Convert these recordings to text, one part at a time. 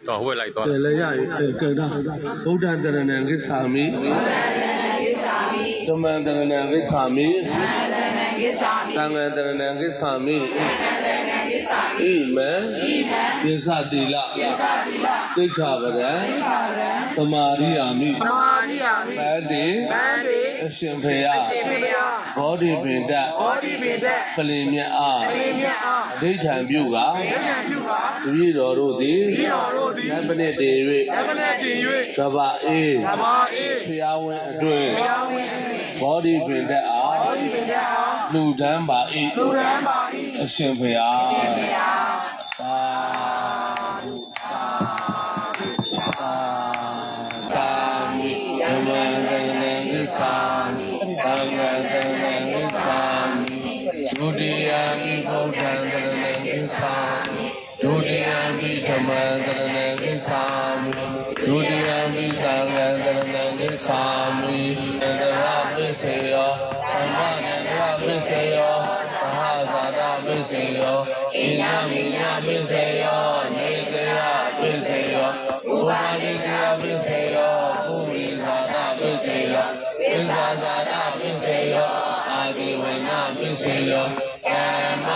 တော့ဝဲလိုက်သွား တယ်လေရကေတာဗုဒ္ဓတရဏံကိသာမိဓမ္မံတရဏံကိသာမိသံဃံတရဏံကိသာမိဣမံပိသတိလတိခဗရံသမာရိယာမိဗန္တိအရှင်ဖေယဘောဓိပင်တပလင်မြတ်အားအဋ္ဌံပြုကတပည့်တော်တို့သည်နတ်ပနိတေ၍ကဗ္ဗအေဖျားဝင်အတွင်ဘောဓိပင်တအားလူဒန်းပါ၏အရှင်ဖေယသာမိဓမ္မံတရဏံကိသာမိသံဃံတရဏံကိသာမိဒုတိယမိဗုဒ္ဓံတရဏံကိသာမိဒုတိယမိဓမ္မံတရဏံကိသာမိဒုတိယမိသံဃံတရဏံကိသာမိအန္တရာပိစေယောသမ္မာနန္ဒရာပိစေယောသဟဇာတပိစေယောဣညမိညပိစေယောနေတရာပိစေယောဥပါတိတရာပိစေယောပုရိဇာတပိစေယောပိဇာဇာတပိစေယောအာတိဝိနပိစေယောကာမ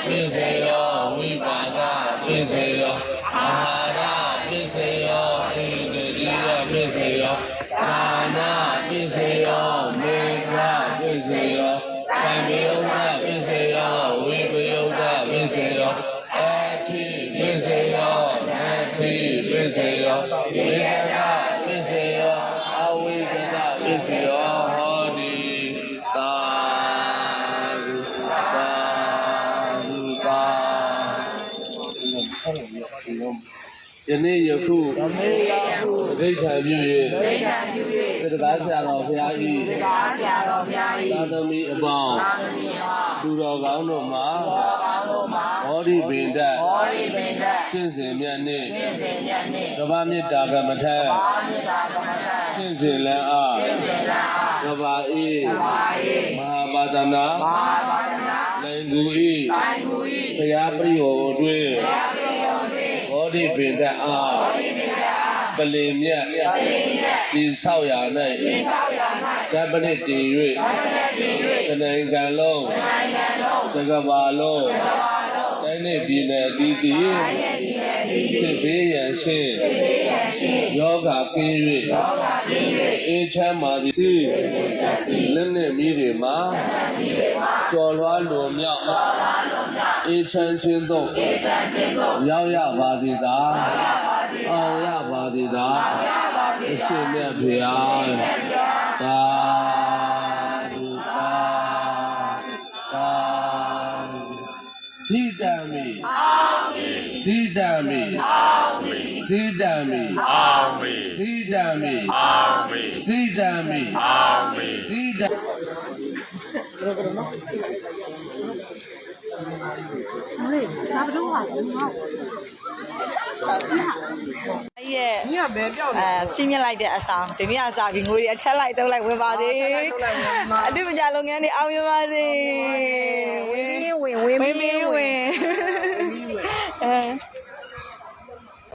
ပိစေယောဝိပါကပိစေယောအာဟာရပိစေယောဣန္ဒိယပိစေယောသာနာပိစေယောမေဃပိစေယောသံဃယုဒပိစေယောဝိပယုဒပိစေယောအခိပိစေယောနတ္တိပိစေယောဝိရဒပိစေယောအဝိဇ္ဇပိစေယောဟောတိသာယနေ့ယခုအဋ္ဌံပြု၍သတ္တကားဆရာတော်ဘုရား၏သာသမီအပေါင်းသူတော်ကောင်းတို့မှာဘောဓိပင်တကျင့်စဉ်မြတ်နှင့်ကမ္ဘာမေတ္တာကမ္မထကျင့်စဉ်လန်းအားကမ္ဘာ၏မဟာပါဒနာလိုင်ကူ၏ဘုရားပြည့်ဟောတွင်ဘောဓိပင်တအားပလင်မြတ်ဒီဆောက်ရာ၌ဓပ္ပနစ်တည်၍တနိုင်ငံလုံးသကဘာလုံးတိုင်းနေပြည်နယ်အသီးသီးစစ်ဘေးရန်ရှင်းယောဂကင်း၍အေးချမ်းပါသည်လက်နဲ့မိတွေမှာကြော်လွားလွန်မြောက်အေးချမ်းခြင်းသို့ရောက်ရပါသည်သာအောင်ရပါသည်သာအရှင်မြတ်ဘုရားသာဓုသာဇိတံမိဇိတံမိဇိတံမိဇိတံမိဇိတံမိဇိတံရဲ့စီးမြလိုက်တဲ့အဆောင်ဒီနေ့အစားပြီးငွေအထက်လိုက်တုံးလိုက်ဝင်ပါသေးအတူမကြလုပ်ငန်းတွေအောင်ရပါစေဝင်